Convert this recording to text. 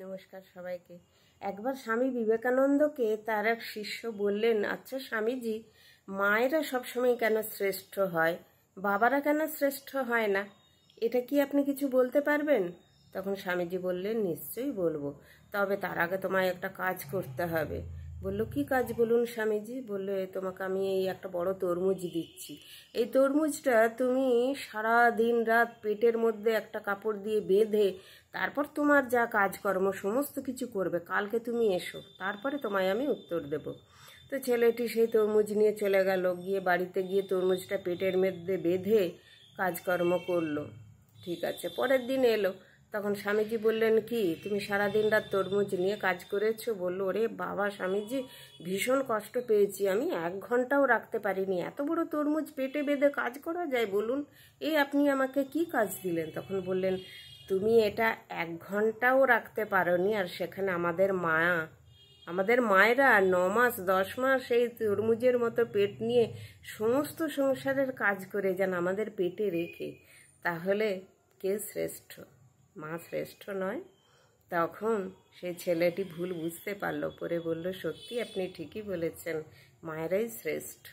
নমস্কার সবাইকে। একবার স্বামী বিবেকানন্দকে তার এক শিষ্য বললেন, আচ্ছা স্বামীজি, মায়েরা সবসময় কেন শ্রেষ্ঠ হয়, বাবারা কেন শ্রেষ্ঠ হয় না? এটা কি আপনি কিছু বলতে পারবেন? তখন স্বামীজি বললেন, নিশ্চয়ই বলবো, তবে তার আগে তোমায় একটা কাজ করতে হবে। বলল, কি কাজ বলুন স্বামীজি? বললে, তোমাকে আমি এই একটা বড় তরমুজ দিচ্ছি। এই তরমুজটা তুমি সারা দিন রাত পেটের মধ্যে একটা কাপড় দিয়ে বেঁধে তারপর তোমার যা কাজকর্ম সমস্ত কিছু করবে, কালকে তুমি এসো, তারপরে তোমায় আমি উত্তর দেব। তো ছেলেটি সেই তরমুজ নিয়ে চলে গেল, গিয়ে বাড়িতে গিয়ে তরমুজটা পেটের মধ্যে বেঁধে কাজকর্ম করলো। ঠিক আছে, পরের দিন এলো, তখন স্বামীজি বললেন, কি তুমি সারাদিন রাত তরমুজ নিয়ে কাজ করেছো? বললো, ওরে বাবা স্বামীজি, ভীষণ কষ্ট পেয়েছি, আমি 1 ঘন্টাও রাখতে পারিনি। এত বড় তরমুজ পেটে বেঁধে কাজ করা যায় বলুন? এই আপনি আমাকে কি কাজ দিলেন? তখন বললেন, তুমি এটা 1 ঘন্টাও রাখতে পারোনি, আর সেখানে আমাদের মায়েরা 9 মাস 10 মাস এই তরমুজের মতো পেট নিয়ে সমস্ত সংসারের কাজ করে যান আমাদের পেটে রেখে। তাহলে কে শ্রেষ্ঠ? মা শ্রেষ্ঠ নয়? তখন সেই ছেলেটি ভুল বুঝতে পারলো, পরে বলল, সত্যি আপনি ঠিকই বলেছেন, মায়েরাই শ্রেষ্ঠ।